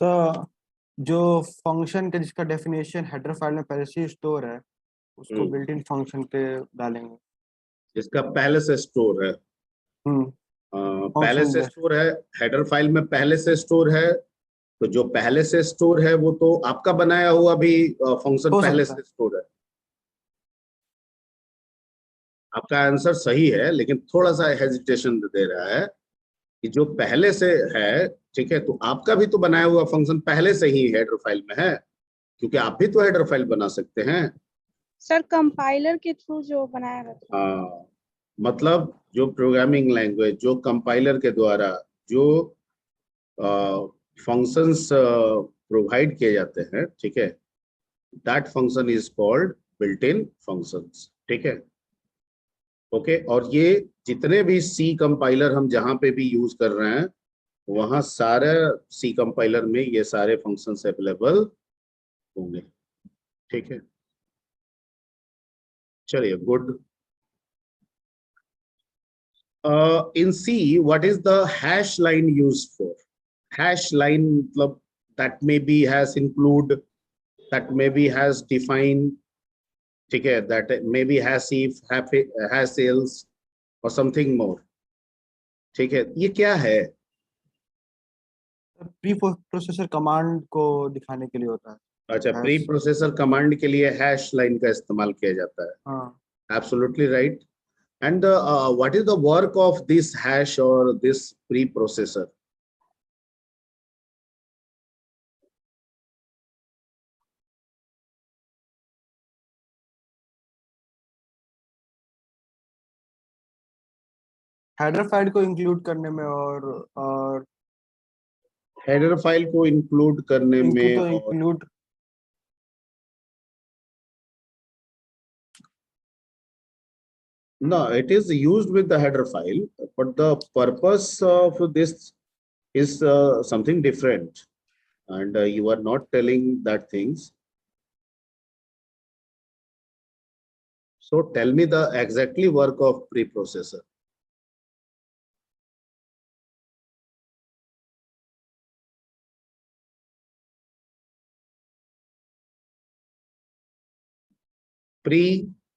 Sir, जो function के जिसका डेफिनेशन हेडर फाइल में पहले से स्टोर है उसको बिल्ट इन फंक्शन पे डालेंगे। इसका पहले से स्टोर है, पहले फंक्शन से स्टोर है, हेडर फाइल में पहले से स्टोर है। तो जो पहले से स्टोर है वो तो आपका बनाया हुआ भी फंक्शन हो पहले सकता से है। स्टोर है। आपका आंसर सही है, लेकिन थोड़ा सा हेजिटेशन दे रहा है कि जो पहले से है, ठीक है, तो आपका भी तो बनाया हुआ फंक्शन पहले से ही हेडर फाइल में है, क्योंकि आप भी तो हेडर फाइल बना सकते हैं। सर कंपाइलर के थ्रू जो बनाया गया था। हाँ, मतलब जो प्रोग्रामिंग लैंग्वेज जो कंपाइलर के द्वारा जो फंक्शंस प्रोवाइड किए जाते हैं, ठीक है, that function is called built in functions. ठीक है, ओके। और ये जितने भी सी कंपाइलर हम जहां पे भी यूज कर रहे हैं, वहां सारे सी कंपाइलर में ये सारे फंक्शंस अवेलेबल होंगे। ठीक है, चलिए, good. In see what is the hash line used for? Hash line मतलब that maybe has include, that maybe has define, ठीक है, that maybe has if, has else or something more। ठीक है, ये क्या है? प्री प्रोसेसर कमांड को दिखाने के लिए होता है। अच्छा, प्री प्रोसेसर कमांड के लिए हैश लाइन का इस्तेमाल किया जाता है। हाँ। Absolutely right. And what is the work of this hash और this preprocessor? Header file को इंक्लूड करने में और हेडर फाइल को इंक्लूड करने में और include no, it is used with the header file, but the purpose of this is something different, and you are not telling that things. So tell me the exactly work of preprocessor. Pre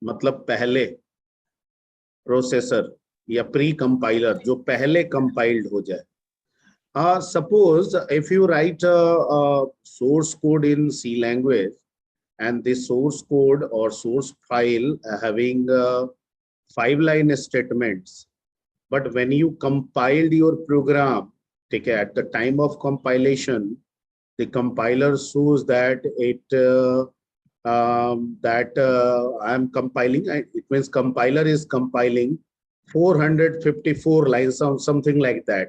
मतलब पहले, processor या pre compiler जो पहले compiled हो जाए। Suppose if you write a source code in C language, and the source code or source file having 5-line statements, but when you compiled your program, take at the time of compilation, the compiler shows that I am compiling. It means compiler is compiling 454 lines or something like that.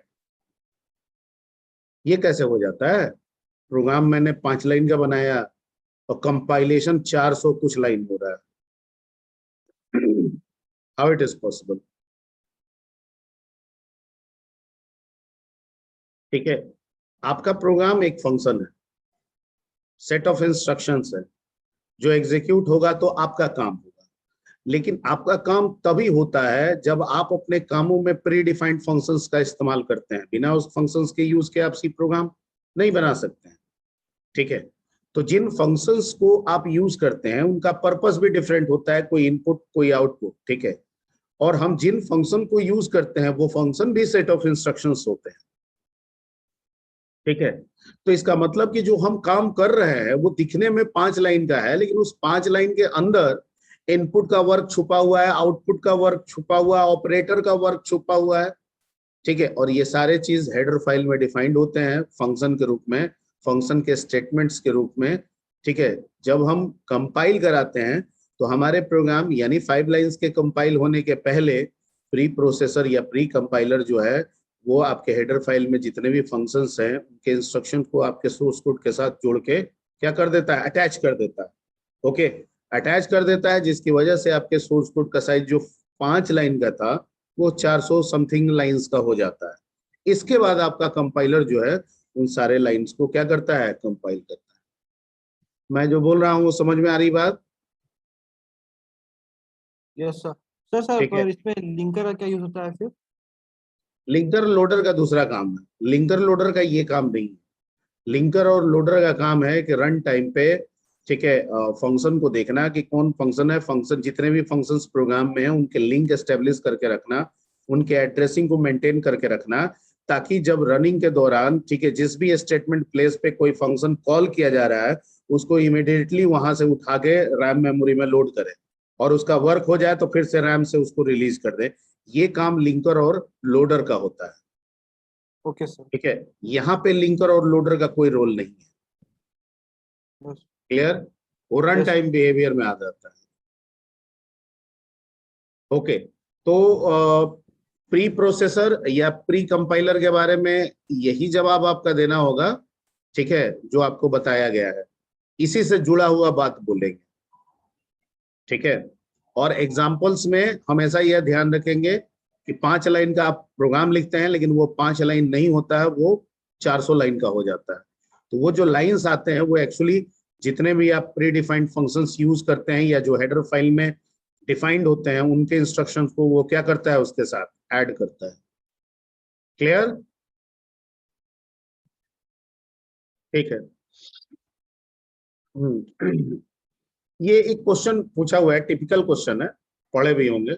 ये कैसे हो जाता है? Programme मैंने 5 line का बनाया और compilation 400 कुछ लाइन हो रहा है। How it is possible? ठीक है, आपका प्रोग्राम एक फंक्शन है, सेट ऑफ इंस्ट्रक्शंस है, जो एग्जीक्यूट होगा तो आपका काम होगा। लेकिन आपका काम तभी होता है जब आप अपने कामों में प्री डिफाइंड फंक्शंस का इस्तेमाल करते हैं। बिना उस फंक्शंस के यूज के आप सी प्रोग्राम नहीं बना सकते हैं। ठीक है, तो जिन फंक्शंस को आप यूज करते हैं उनका पर्पस भी डिफरेंट होता है, कोई इनपुट कोई आउटपुट। ठीक है, और हम जिन फंक्शन को यूज करते हैं वो फंक्शन भी सेट ऑफ इंस्ट्रक्शंस होते हैं। ठीक है, तो इसका मतलब कि जो हम काम कर रहे हैं वो दिखने में 5 लाइन का है, लेकिन उस 5 लाइन के अंदर इनपुट का वर्क छुपा हुआ है, आउटपुट का वर्क छुपा हुआ है, ऑपरेटर का वर्क छुपा हुआ है। ठीक है, और ये सारे चीज हेडर फाइल में डिफाइंड होते हैं फंक्शन के रूप में, फंक्शन के स्टेटमेंट्स के रूप में। ठीक है, जब हम कंपाइल कराते हैं तो हमारे प्रोग्राम यानी 5 लाइंस के कंपाइल होने के पहले प्री प्रोसेसर या प्री कंपाइलर जो है वो आपके हेडर फाइल में जितने भी फंक्शंस हैं उनके इंस्ट्रक्शन को आपके सोर्स कोड के साथ जोड़ के क्या कर देता है? अटैच कर देता है। ओके, अटैच कर देता है, जिसकी वजह से आपके सोर्स कोड का साइज जो 5 लाइन का था वो 400 समथिंग लाइंस का हो जाता है। इसके बाद आपका कंपाइलर जो है उन सारे लाइंस को क्या करता है? कंपाइल करता है। मैं जो बोल रहा हूँ वो समझ में आ रही बात? Yes sir. सर पर इसमें लिंकर का क्या यूज होता है फिर? लिंकर लोडर का दूसरा काम है, लिंकर लोडर का ये काम नहीं है। लिंकर और लोडर का काम है कि रन टाइम पे, ठीक है, फंक्शन को देखना कि कौन फंक्शन है, फंक्शन जितने भी फंक्शंस प्रोग्राम में है उनके लिंक एस्टेब्लिश करके रखना, उनके एड्रेसिंग को मेंटेन करके रखना, ताकि जब रनिंग के दौरान, ठीक है, जिस भी स्टेटमेंट प्लेस पे कोई फंक्शन कॉल किया जा रहा है उसको इमीडिएटली वहां से उठा के रैम मेमोरी में लोड करे और उसका वर्क हो जाए तो फिर से रैम से उसको रिलीज कर दे। ये काम लिंकर और लोडर का होता है। Okay sir. ठीक है, यहाँ पे लिंकर और लोडर का कोई रोल नहीं है। बस। क्लियर? वो रन Yes. टाइम बिहेवियर में आ जाता है। ओके, तो प्री प्रोसेसर या प्री कंपाइलर के बारे में यही जवाब आपका देना होगा, ठीक है, जो आपको बताया गया है, इसी से जुड़ा हुआ बात बोलेंगे। ठीक है, और एग्जाम्पल्स में हमेशा यह ध्यान रखेंगे कि 5 लाइन का आप प्रोग्राम लिखते हैं लेकिन वो 5 लाइन नहीं होता है, वो 400 लाइन का हो जाता है। तो वो जो लाइंस आते हैं वो एक्चुअली जितने भी आप प्री डिफाइंड फंक्शंस यूज करते हैं या जो हेडर फाइल में डिफाइंड होते हैं उनके इंस्ट्रक्शंस को वो क्या करता है, उसके साथ ऐड करता है। क्लियर? ठीक है। ये एक क्वेश्चन पूछा हुआ है, टिपिकल क्वेश्चन है, पढ़े भी होंगे।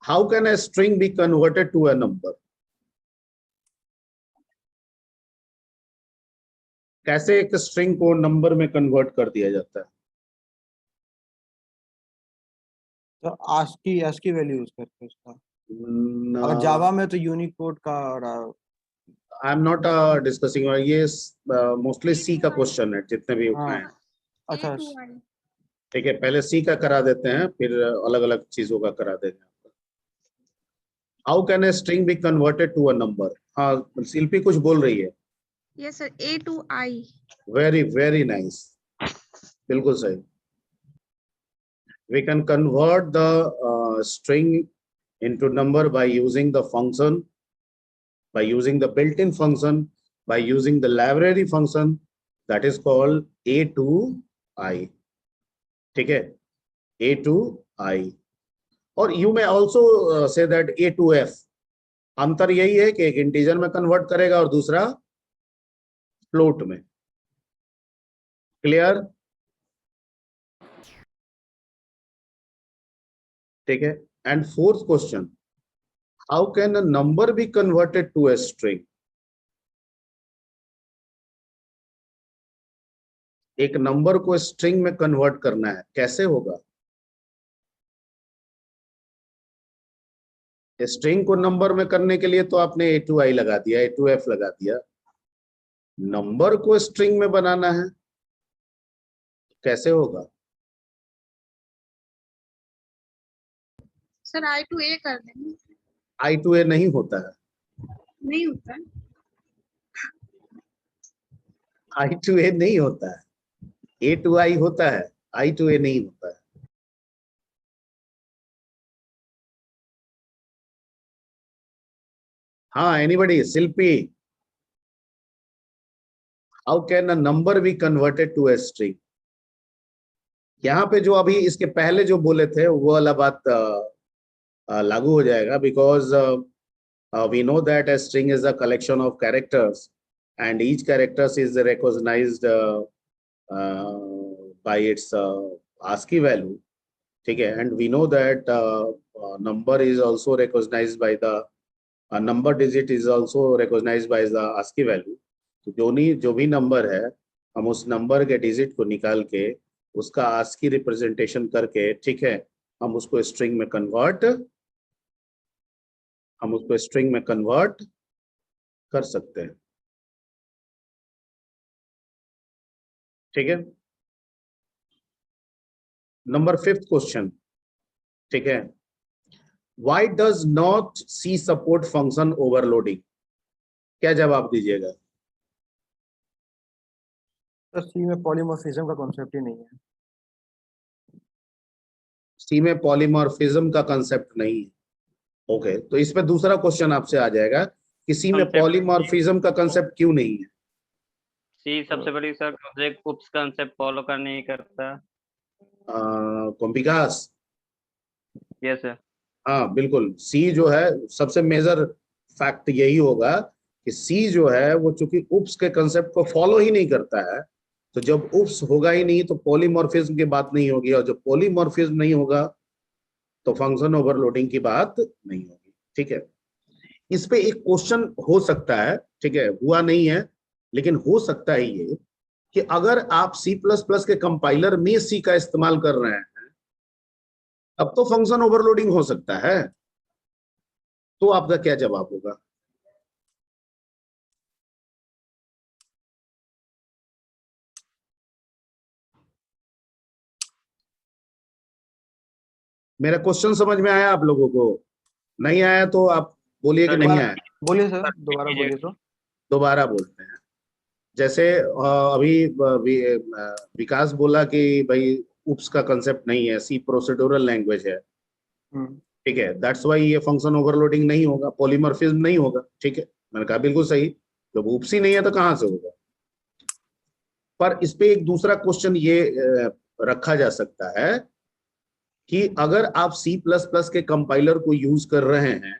How can a string be converted to a number? कैसे एक स्ट्रिंग को नंबर में कन्वर्ट कर दिया जाता है? तो ASCII वैल्यू यूज करके उसका, अगर जावा में तो यूनिकोड का और आई एम नॉट डिस्कसिंग, ये मोस्टली सी का क्वेश्चन है जितने भी उठाए हैं। अच्छा ठीक है, पहले सी का करा देते हैं फिर अलग अलग चीजों का करा देंगे। How can a string be converted to a number? हाँ, शिल्पी कुछ बोल रही है। Yes sir, A to I। Very very nice, बिल्कुल सही। We can convert the string into number by using the function, by using the built-in function, by using the library function that is called A to I. ठीक है, A to I, और you may also say that A to F। अंतर यही है कि एक integer में convert करेगा और दूसरा फ्लोट में। क्लियर? ठीक है, and fourth question, how can a number be converted to a string? एक नंबर को स्ट्रिंग में कन्वर्ट करना है, कैसे होगा? स्ट्रिंग को नंबर में करने के लिए तो आपने A to I लगा दिया, A to F लगा दिया। नंबर को स्ट्रिंग में बनाना है, कैसे होगा? सर I to A कर देंगे। I to A नहीं होता है, नहीं होता है। I to A नहीं होता है, A to I होता है, I to A नहीं होता है। हाँ, anybody? Shilpi, how can a number be converted to a string? यहाँ पे जो अभी इसके पहले जो बोले थे वो वाला बात लागू हो जाएगा, because we know that a string is a collection of characters and each characters is recognized by its ASCII value. ठीक है, and we know that number is also recognized by the number digit is also recognized by the ASCII value. तो जो भी number है हम उस number के digit को निकाल के उसका ASCII रिप्रेजेंटेशन करके, ठीक है, हम उसको स्ट्रिंग में कन्वर्ट कर सकते हैं। ठीक है, नंबर 5th क्वेश्चन, ठीक है, why does not C support function overloading? क्या जवाब दीजिएगा? तो सी में पॉलीमॉर्फिज्म का कॉन्सेप्ट ही नहीं है। सी में पॉलीमॉर्फिज्म का कंसेप्ट नहीं है। ओके, तो इस पे दूसरा क्वेश्चन आपसे आ जाएगा कि सी में पॉलीमॉर्फिज्म का कंसेप्ट क्यों नहीं है? सी सबसे बड़ी सर ऑब्जेक्ट उप्स कंसेप्ट फॉलो कर नहीं करता। कौन विकास? Yes sir. हाँ बिल्कुल, सी जो है सबसे मेजर फैक्ट यही होगा कि सी जो है वो चूंकि उप्स के कंसेप्ट को फॉलो ही नहीं करता है, तो जब उप्स होगा ही नहीं तो पॉलीमॉर्फिज्म की बात नहीं होगी, और जब पॉलीमॉर्फिज्म नहीं होगा तो फंक्शन ओवरलोडिंग की बात नहीं होगी। ठीक है, इस पे एक क्वेश्चन हो सकता है, ठीक है, हुआ नहीं है लेकिन हो सकता है ये कि अगर आप C++ के कंपाइलर में सी का इस्तेमाल कर रहे हैं अब तो फंक्शन ओवरलोडिंग हो सकता है, तो आपका क्या जवाब होगा? मेरा क्वेश्चन समझ में आया आप लोगों को? नहीं आया तो आप बोलिए कि नहीं आया। बोलिए सर, दोबारा बोलिए तो। दोबारा बोलते हैं। जैसे अभी विकास बोला कि भाई उप्स का कंसेप्ट नहीं है, सी प्रोसीड्यूरल लैंग्वेज है, ठीक है, दैट्स वाई ये फंक्शन ओवरलोडिंग नहीं होगा, पॉलीमॉर्फिज्म नहीं होगा। ठीक है, मैंने कहा बिल्कुल सही, जब उप्स ही नहीं है तो कहां से होगा। पर इस पे एक दूसरा क्वेश्चन ये रखा जा सकता है कि अगर आप C++ के कंपाइलर को यूज कर रहे हैं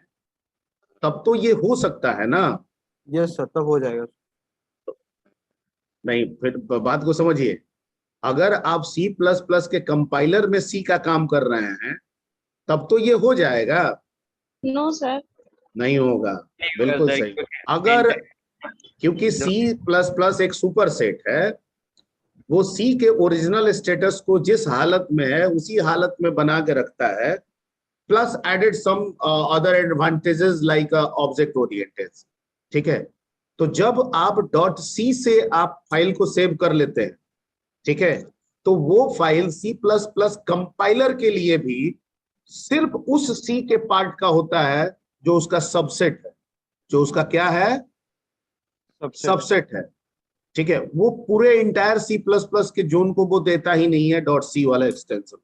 तब तो ये हो सकता है ना? यस सर, तब हो जाएगा। नहीं, फिर बात को समझिए, अगर आप C++ के कंपाइलर में सी का काम कर रहे हैं तब तो ये हो जाएगा। No sir. नहीं होगा, बिल्कुल सही। अगर क्योंकि C++ एक सुपर सेट है, वो सी के ओरिजिनल स्टेटस को जिस हालत में है उसी हालत में बना के रखता है, plus added some other advantages like object oriented. ठीक है, तो जब आप .c से आप फाइल को सेव कर लेते हैं, ठीक है, तो वो फाइल C++ कंपाइलर के लिए भी सिर्फ उस सी के पार्ट का होता है जो उसका सबसेट है, जो उसका क्या है, सबसेट है। ठीक है, वो पूरे इंटायर C++ के जोन को वो देता ही नहीं है .c वाला एक्सटेंशन।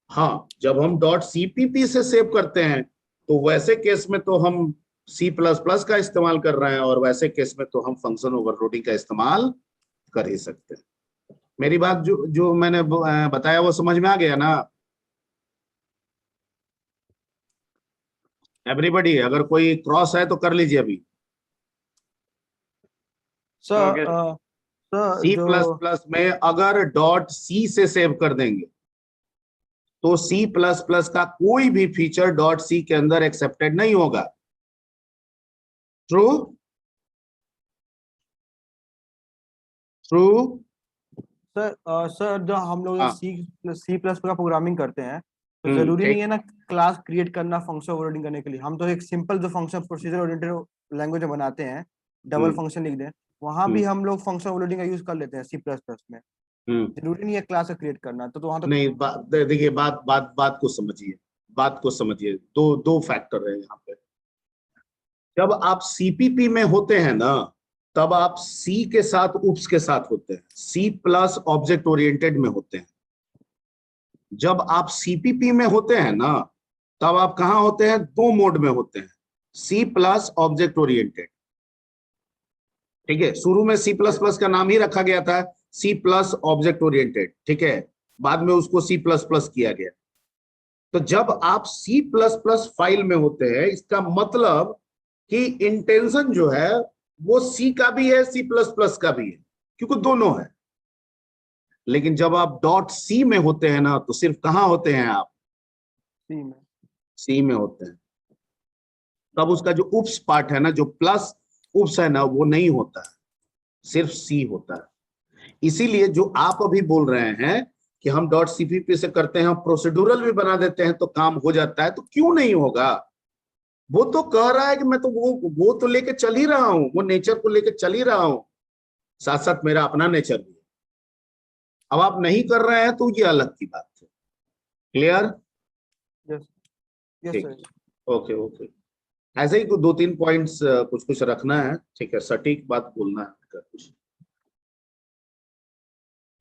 हाँ, जब हम .cpp से सेव करते हैं तो वैसे केस में तो हम C++ का इस्तेमाल कर रहे हैं, और वैसे केस में तो हम फंक्शन ओवरलोडिंग का इस्तेमाल कर ही सकते हैं। मेरी बात जो मैंने बताया वो समझ में आ गया ना एवरीबॉडी? अगर कोई क्रॉस है तो कर लीजिए अभी। सर C++ में अगर .c से सेव कर देंगे तो C++ का कोई भी फीचर .c के अंदर एक्सेप्टेड नहीं होगा। ट्रू? ट्रू? सर जब हम लोग हाँ। सी प्लस का प्रोग्रामिंग करते हैं तो जरूरी ठीक। नहीं है ना क्लास क्रिएट करना फंक्शन ओवरलोडिंग करने के लिए। हम तो एक सिंपल जो फंक्शन प्रोसीजर ओरिएंटेड लैंग्वेज में बनाते हैं, डबल फंक्शन लिख दें, वहां भी हम लोग फंक्शन ओवरलोडिंग का यूज कर लेते हैं C++ में। जरूरी नहीं है क्लास क्रिएट करना, तो वहां तो नहीं, देखिए, बात को समझिए, बात को समझिए। दो फैक्टर है यहाँ पे। जब आप सीपीपी में होते हैं ना, तब आप सी के साथ उप्स के साथ होते हैं, C+ ऑब्जेक्ट ओरिएंटेड में होते हैं। जब आप सीपीपी में होते हैं ना, तब आप कहां होते हैं? दो मोड में होते हैं, C+ ऑब्जेक्ट ओरिएंटेड। ठीक है, शुरू में C++ का नाम ही रखा गया था C+ ऑब्जेक्ट ओरिएंटेड, ठीक है, बाद में उसको C++ किया गया। तो जब आप C++ फाइल में होते हैं, इसका मतलब कि इंटेंशन जो है वो C का भी है, C++ का भी है, क्योंकि दोनों है। लेकिन जब आप .c में होते हैं ना, तो सिर्फ कहां होते हैं आप? C में होते हैं। तब उसका जो उप्स पार्ट है ना, जो प्लस उप्स है ना, वो नहीं होता है, सिर्फ C होता है। इसीलिए जो आप अभी बोल रहे हैं कि हम .cpp से करते हैं, प्रोसीड्यूरल भी बना देते हैं तो काम हो जाता है, तो क्यों नहीं होगा? वो तो कह रहा है कि मैं तो वो तो लेके चल ही रहा हूं, वो नेचर को लेके चल ही रहा हूं, साथ साथ मेरा अपना नेचर भी है। अब आप नहीं कर रहे हैं तो ये अलग की बात है। Clear? Yes sir. Okay okay, ऐसे ही कुछ 2-3 पॉइंट्स कुछ कुछ रखना है, ठीक है, सटीक बात बोलना है कुछ।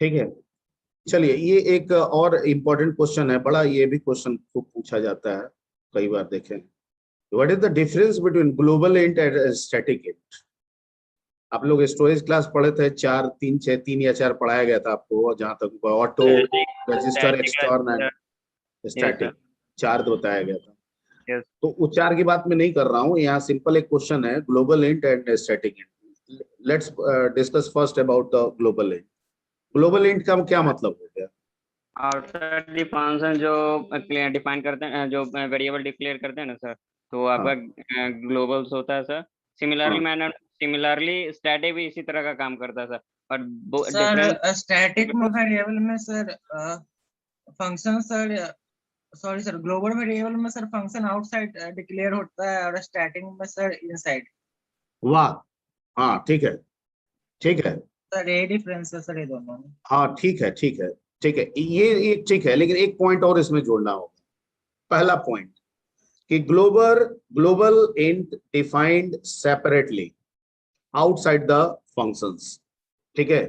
ठीक है, चलिए, ये एक और इम्पोर्टेंट क्वेश्चन है, बड़ा ये भी क्वेश्चन खूब पूछा जाता है कई बार। देखें, what is the difference between global int and static int? आप लोग स्टोरेज क्लास पढ़े थे, 3 या 4 पढ़ाया गया था आपको, जहां तक auto, register, extern and static, 4 बताया गया था। Yes. तो उच्चार की बात मैं नहीं कर रहा हूँ, यहाँ सिंपल एक क्वेश्चन है, global int and static int. Let's discuss first about the global int. Global int का क्या मतलब हो गया? आउटसाइड द फंक्शन जो डिफाइन करते हैं, जो वेरिएबल डिक्लेयर करते हैं ना सर, तो वो आपका ग्लोबल्स होता है सर। सिमिलरली स्टैटिक भी इसी तरह का काम करता है सर, पर सर स्टैटिक वेरिएबल में sir function sir, sorry sir, global variable में सर फंक्शन आउटसाइड डिक्लेयर होता है और स्टैटिक में सर इनसाइड। वाह, हाँ ठीक है, ठीक है सर ये डिफरेंस है सर ये दोनों में। हाँ ठीक है, ठीक है, ठीक है, ये ठीक है, लेकिन एक पॉइंट और इसमें जोड़ना होगा। पहला पॉइंट कि global int defined separately outside the functions, ठीक है,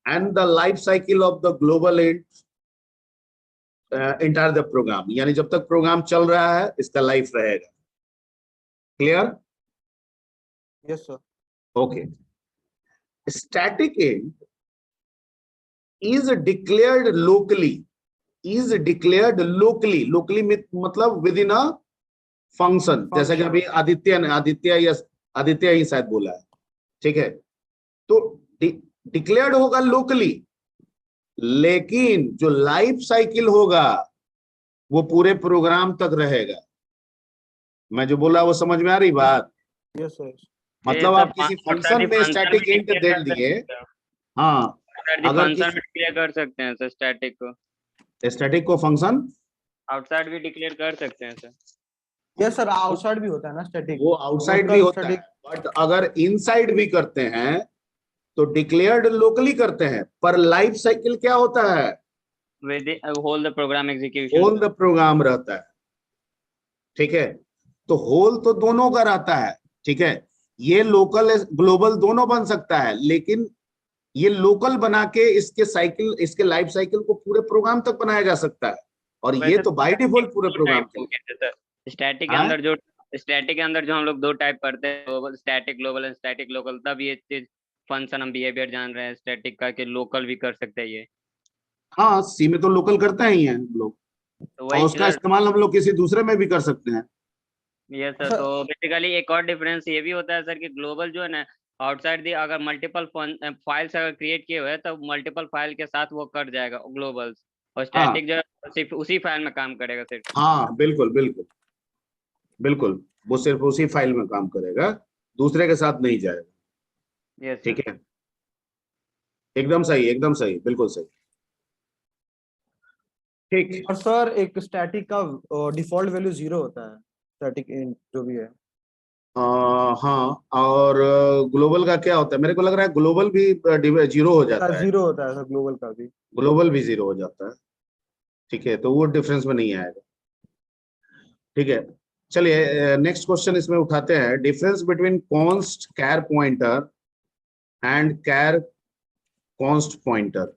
and the life cycle of the global int entire the program, यानी जब तक प्रोग्राम चल रहा है इसका लाइफ रहेगा। Clear? Yes sir. Okay. Static int is declared locally, locally मतलब विद इन अ फंक्शन, जैसा कि अभी आदित्य ही शायद बोला है, ठीक है। तो डिक्लेयर्ड होगा लोकली, लेकिन जो लाइफ साइकिल होगा वो पूरे प्रोग्राम तक रहेगा। मैं जो बोला वो समझ में आ रही बात? Yes sir. मतलब आप किसी फंक्शन में स्टैटिक इंट दे दिए, हाँ, अगर फंक्शन भी डिक्लेयर कर सकते हैं सर स्टैटिक को फंक्शन आउटसाइड भी डिक्लेयर कर सकते हैं सर। यस सर, आउटसाइड भी होता है ना स्टैटिक, वो आउटसाइड भी होता है, बट अगर इनसाइड भी करते हैं तो डिक्लेयर्ड लोकली करते हैं, पर लाइफ साइकिल क्या होता है? Whole the program execution, whole the program रहता है, ठीक है। तो होल तो दोनों का रहता है, ठीक है, ये लोकल ग्लोबल दोनों बन सकता है, लेकिन ये लोकल बना के इसके लाइफ साइकिल को पूरे प्रोग्राम तक बनाया जा सकता है, और ये तो बाय डिफॉल्ट पूरे प्रोग्राम के स्टैटिक के अंदर जो हम लोग दो टाइप करते हैं, static global and static local, तब ये चीज फंक्शन हम बिहेवियर जान रहे हैं स्टैटिक का कि लोकल भी कर सकते हैं ये। हाँ, सी में तो लोकल करते ही हैं हम लोग, तो और उसका इस्तेमाल हम लोग किसी दूसरे में भी कर सकते हैं। ये सर, तो बेसिकली एक और डिफरेंस ये भी होता है सर कि ग्लोबल जो है ना, आउटसाइड दी अगर मल्टीपल फाइल्स अगर क्रिएट किए हुए हैं तो मल्टीपल फाइल के साथ वो कर जाएगा ग्लोबल्स, और स्टैटिक जो है सिर्फ उसी फाइल में काम करेगा सिर्फ। हाँ बिल्कुल बिल्कुल बिल्कुल, वो सिर्फ उसी फाइल में काम करेगा, दूसरे के साथ नहीं जाएगा। यस ठीक है, एकदम सही, एकदम सही, बिल्कुल सही, ठीक। और सर एक स्टैटिक का डिफॉल्ट वैल्यू 0 होता है, स्टैटिक इंट जो भी है। हाँ, और ग्लोबल का क्या होता है? मेरे को लग रहा है ग्लोबल भी 0 हो जाता है। 0 होता है सर, ग्लोबल का भी। ग्लोबल भी 0 हो जाता है, ठीक है, तो वो डिफरेंस में नहीं आएगा। ठीक है, चलिए नेक्स्ट क्वेश्चन इसमें उठाते हैं, difference between const char pointer and char const pointer,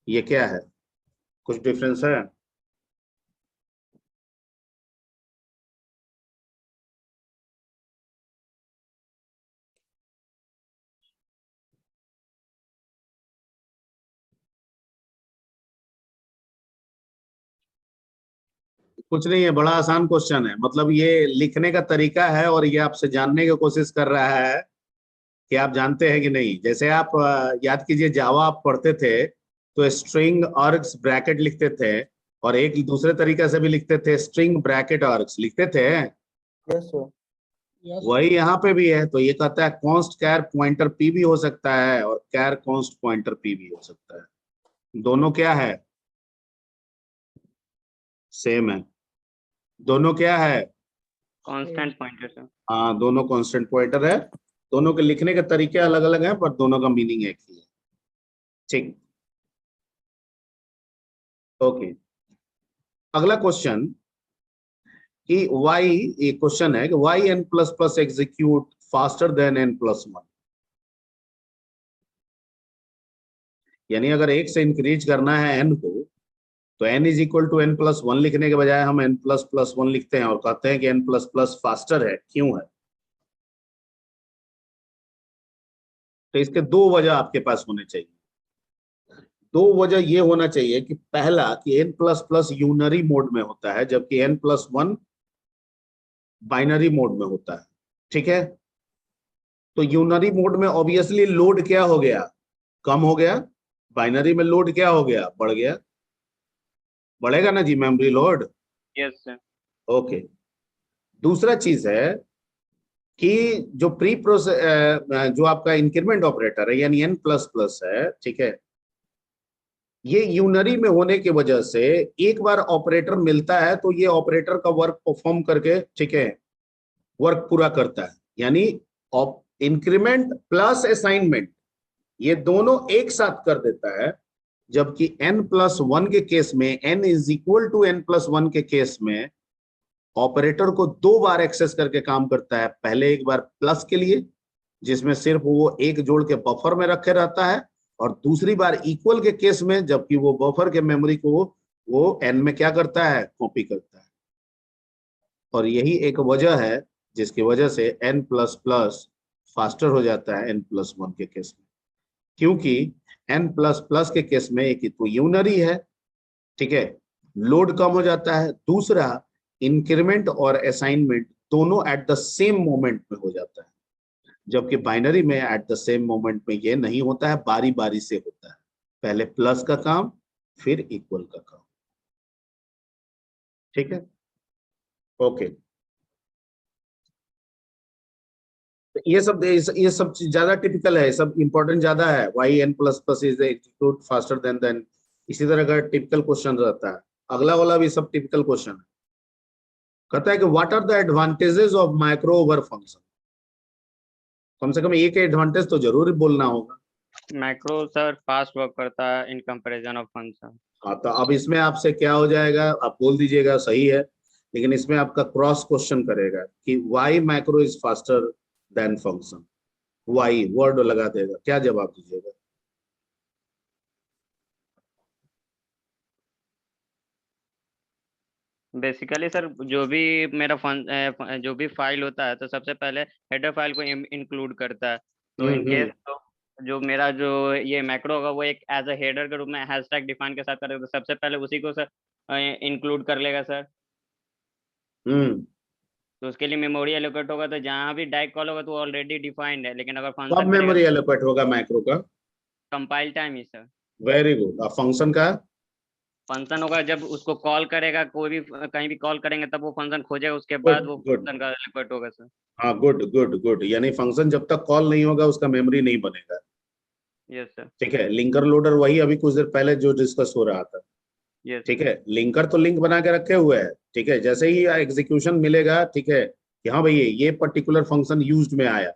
ये क्या है? कुछ डिफरेंस है? कुछ नहीं है, बड़ा आसान क्वेश्चन है, मतलब ये लिखने का तरीका है और ये आपसे जानने की कोशिश कर रहा है कि आप जानते हैं कि नहीं। जैसे आप याद कीजिए, जावा आप पढ़ते थे तो स्ट्रिंग आर्ग्स ब्रैकेट लिखते थे, और एक दूसरे तरीके से भी लिखते थे, स्ट्रिंग ब्रैकेट आर्ग्स लिखते थे। Yes sir. वही यहाँ पे भी है, तो ये कहता है कॉन्स्ट कैर पॉइंटर पी भी हो सकता है और कैर कॉन्स्ट पॉइंटर पी भी हो सकता है। दोनों क्या है? सेम है। दोनों क्या है? Constant pointer sir. हाँ, दोनों कांस्टेंट पॉइंटर है, दोनों के लिखने के तरीके अलग अलग हैं, पर दोनों का मीनिंग एक ही है। ठीक, ओके। अगला क्वेश्चन कि y, ये क्वेश्चन है कि y n plus plus execute faster then n plus 1, यानी अगर एक से इंक्रीज करना है n को, तो n is equal to n plus 1 लिखने के बजाय हम n प्लस प्लस 1 लिखते हैं और कहते हैं कि n प्लस प्लस फास्टर है। क्यों है? तो इसके दो वजह आपके पास होने चाहिए। दो वजह ये होना चाहिए कि पहला कि n plus plus unary mode में होता है, जबकि n प्लस 1 बाइनरी मोड में होता है, ठीक है। तो यूनरी मोड में ऑब्वियसली लोड क्या हो गया, कम हो गया। बाइनरी में लोड क्या हो गया, बढ़ गया। बढ़ेगा ना जी memory load. Yes sir. Okay. दूसरा चीज है कि जो प्री प्रोसेस जो आपका इंक्रीमेंट ऑपरेटर है यानी n प्लस प्लस है, ठीक है, ये यूनरी में होने की वजह से एक बार ऑपरेटर मिलता है तो ये ऑपरेटर का वर्क परफॉर्म करके, ठीक है, वर्क पूरा करता है। यानी इंक्रीमेंट प्लस असाइनमेंट ये दोनों एक साथ कर देता है। जबकि n+1 के केस में, n is equal to n+1 के केस में ऑपरेटर को 2 बार एक्सेस करके काम करता है। पहले एक बार प्लस के लिए जिसमें सिर्फ वो एक जोड़ के बफर में रखे रहता है, और दूसरी बार इक्वल के केस में जबकि वो बफर के मेमोरी को वो n में क्या करता है, कॉपी करता है। और यही एक वजह है जिसकी वजह से n++ फास्टर हो जाता है n+1 के केस में, क्योंकि n++ के केस में एक तो यूनरी है, ठीक है, लोड कम हो जाता है। दूसरा, इंक्रीमेंट और असाइनमेंट दोनों एट द सेम मोमेंट में हो जाता है, जबकि बाइनरी में एट द सेम मोमेंट में ये नहीं होता है, बारी बारी से होता है। पहले प्लस का काम फिर इक्वल का काम, ठीक है। ओके। ये सब चीज ज्यादा टिपिकल है, सब इंपॉर्टेंट ज्यादा है। Why n++ is execute faster than इसी तरह का टिपिकल क्वेश्चन रहता है। अगला वाला भी सब टिपिकल क्वेश्चन है। कहता है कि what are the advantages of micro over function. कम से कम एक एडवांटेज तो जरूर बोलना होगा। मैक्रो सर फास्ट वर्क करता है इन कंपैरिजन ऑफ फंक्शन। हाँ, तो अब इसमें आपसे क्या हो जाएगा, आप बोल दीजिएगा सही है, लेकिन इसमें आपका क्रॉस क्वेश्चन करेगा कि why micro is faster than function. Why word लगा देगा, क्या जवाब दीजिएगा। बेसिकली सर जो भी मेरा जो भी फाइल होता है तो सबसे पहले हेडर फाइल को इंक्लूड करता है। तो इन केस तो जो मेरा जो ये मैक्रो होगा वो एक एज अ हेडर के रूप में हैशटैग डिफाइन के साथ करेगा, तो सबसे पहले उसी को सर इंक्लूड कर लेगा सर। तो उसके लिए मेमोरी एलोकेट होगा, तो जहाँ भी डायरेक्ट कॉल होगा तो ऑलरेडी डिफाइंड है, लेकिन अगर कब फंक्शन मेमोरी एलोकेट होगा माइक्रो का? कंपाइल टाइम ही सर। Very good. फंक्शन का फंक्शन होगा जब उसको कॉल करेगा, कोई भी कहीं भी कॉल करेंगे तब वो फंक्शन खोजेगा, उसके गुड बाद वो गुड। फंक्शन का एलोकेट होगा सर। हाँ, गुड गुड गुड। यानी फंक्शन जब तक कॉल नहीं होगा उसका मेमोरी नहीं बनेगा। Yes sir. ठीक है। लिंकर लोडर वही अभी कुछ देर पहले जो डिस्कस हो रहा था। यस। ठीक है। लिंकर तो लिंक बना के रखे हुए है, ठीक है। जैसे ही एग्जीक्यूशन मिलेगा, ठीक है, कि हाँ भैया ये पर्टिकुलर फंक्शन यूज्ड में आया,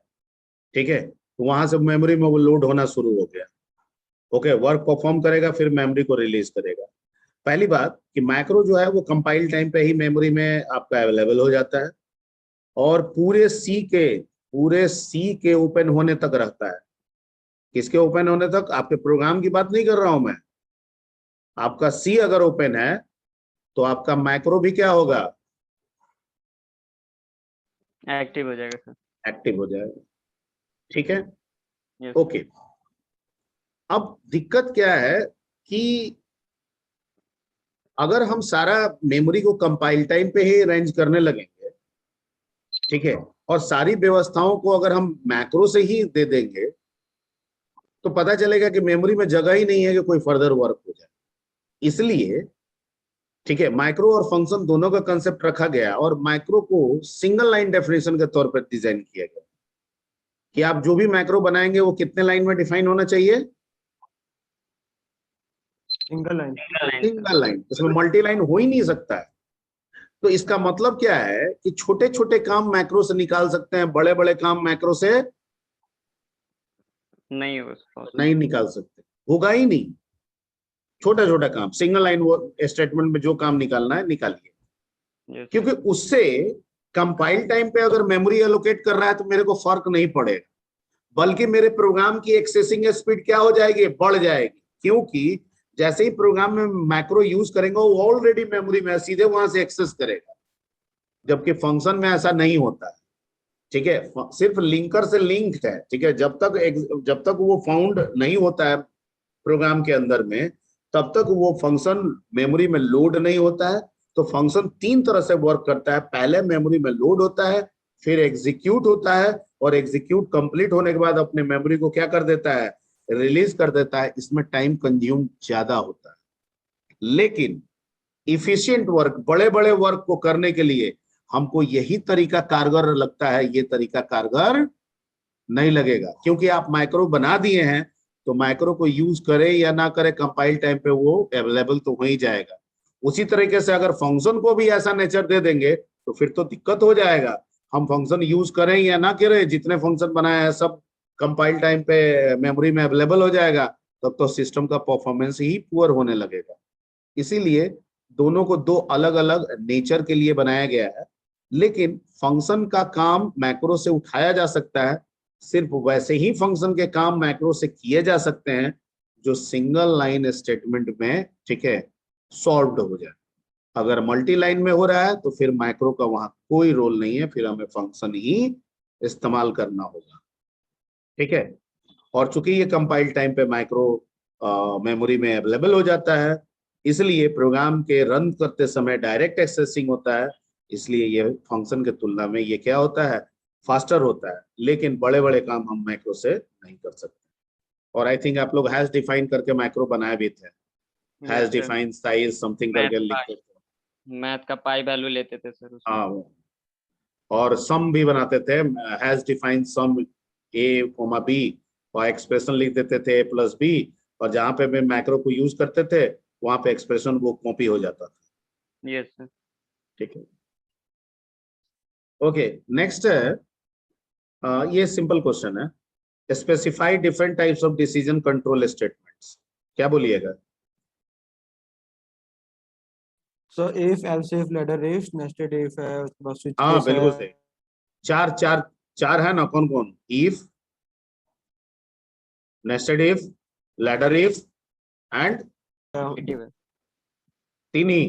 ठीक है, तो वहां से मेमोरी में वो लोड होना शुरू हो गया। ओके, वर्क परफॉर्म करेगा, फिर मेमोरी को रिलीज करेगा। पहली बात कि मैक्रो जो है वो कंपाइल टाइम पे ही मेमोरी में आपका अवेलेबल हो जाता है, और पूरे सी के ओपन होने तक रहता है। किसके ओपन होने तक? आपके प्रोग्राम की बात नहीं कर रहा हूं मैं। आपका सी अगर ओपन है तो आपका मैक्रो भी क्या होगा? एक्टिव हो जाएगा सर। एक्टिव हो जाएगा। ठीक है। यस। ओके। अब दिक्कत क्या है कि अगर हम सारा मेमोरी को कंपाइल टाइम पे ही अरेंज करने लगेंगे, ठीक है, और सारी व्यवस्थाओं को अगर हम मैक्रो से ही दे देंगे तो पता चलेगा कि मेमोरी में जगह ही नहीं है कि कोई फर्दर वर्क हो जाए। इसलिए, ठीक है, माइक्रो और फंक्शन दोनों का कंसेप्ट रखा गया, और माइक्रो को सिंगल लाइन डेफिनेशन के तौर पर डिजाइन किया गया कि आप जो भी मैक्रो बनाएंगे वो कितने लाइन में डिफाइन होना चाहिए? Single line. Single line. इसमें मल्टी लाइन हो ही नहीं सकता है। तो इसका मतलब क्या है कि छोटे छोटे काम मैक्रो से निकाल सकते हैं, बड़े बड़े काम मैक्रो से नहीं होगा, नहीं निकाल सकते, होगा ही नहीं। छोटा छोटा काम सिंगल लाइन वो स्टेटमेंट में जो काम निकालना है निकालिए, क्योंकि उससे कंपाइल टाइम पे अगर मेमोरी एलोकेट कर रहा है तो मेरे को फर्क नहीं पड़ेगा, बल्कि मेरे प्रोग्राम की एक्सेसिंग स्पीड क्या हो जाएगी? बढ़ जाएगी। क्योंकि जैसे ही प्रोग्राम में मैक्रो यूज करेंगे वो ऑलरेडी मेमोरी में सीधे वहां से एक्सेस करेगा, जबकि फंक्शन में ऐसा नहीं होता है। ठीक है, सिर्फ लिंकर से लिंक्ड है। ठीक है, जब तक वो फाउंड नहीं होता है प्रोग्राम के अंदर में, तब तक वो फंक्शन मेमोरी में लोड नहीं होता है, तो फंक्शन 3 तरह से वर्क करता है। पहले मेमोरी में लोड होता है, फिर एग्जीक्यूट होता है, और एग्जीक्यूट कंप्लीट होने के बाद अपने मेमोरी को क्या कर देता है, रिलीज कर देता है। इसमें टाइम कंज्यूम ज्यादा होता है, लेकिन इफिशिएंट वर्क, बड़े बड़े वर्क को करने के लिए हमको यही तरीका कारगर लगता है। ये तरीका कारगर नहीं लगेगा, क्योंकि आप माइक्रो बना दिए हैं, तो माइक्रो को यूज करें या ना करें, कंपाइल टाइम पे वो अवेलेबल तो हो ही जाएगा। उसी तरीके से अगर फंक्शन को भी ऐसा नेचर दे देंगे तो फिर तो दिक्कत हो जाएगा। हम फंक्शन यूज करें या ना करें, जितने फंक्शन बनाए हैं सब कंपाइल टाइम पे मेमोरी में अवेलेबल हो जाएगा, तब तो सिस्टम का परफॉर्मेंस ही पुअर होने लगेगा। इसीलिए दोनों को दो अलग अलग नेचर के लिए बनाया गया है। लेकिन फंक्शन का काम मैक्रो से उठाया जा सकता है, सिर्फ वैसे ही फंक्शन के काम मैक्रो से किए जा सकते हैं जो सिंगल लाइन स्टेटमेंट में, ठीक है, सॉल्व्ड हो जाए। अगर मल्टी लाइन में हो रहा है तो फिर मैक्रो का वहां कोई रोल नहीं है, फिर हमें फंक्शन ही इस्तेमाल करना होगा, ठीक है। और चूंकि ये कंपाइल टाइम पे माइक्रो मेमोरी में अवेलेबल हो जाता है, इसलिए प्रोग्राम के रन करते समय डायरेक्ट एक्सेसिंग होता है, इसलिए ये फंक्शन के तुलना में ये क्या होता है, फास्टर होता है। लेकिन बड़े बड़े काम हम मैक्रो से नहीं कर सकते। और आई थिंक आप लोग हैश डिफाइन करके मैक्रो बनाए भी थे, हैश डिफाइन साइज समथिंग करके लिखते थे, मैथ का पाई वैल्यू लेते थे सर उसमें। हाँ, और सम भी बनाते थे, हैश डिफाइन सम ए कोमा बी, और एक्सप्रेशन लिख देते थे ए प्लस बी, और जहां पे भी मैक्रो को यूज करते थे वहां पे एक्सप्रेशन वो कॉपी हो जाता था। Yes sir. ठीक है, ओके। नेक्स्ट है, ये सिंपल क्वेश्चन है, specify different types of decision control statements. क्या बोलिएगा? So if, else if, ladder if, nested if है, उसके बाद switch हाँ case बिल्कुल है। सही। चार चार चार है ना, कौन कौन? If, nested if, ladder if and तीन ही?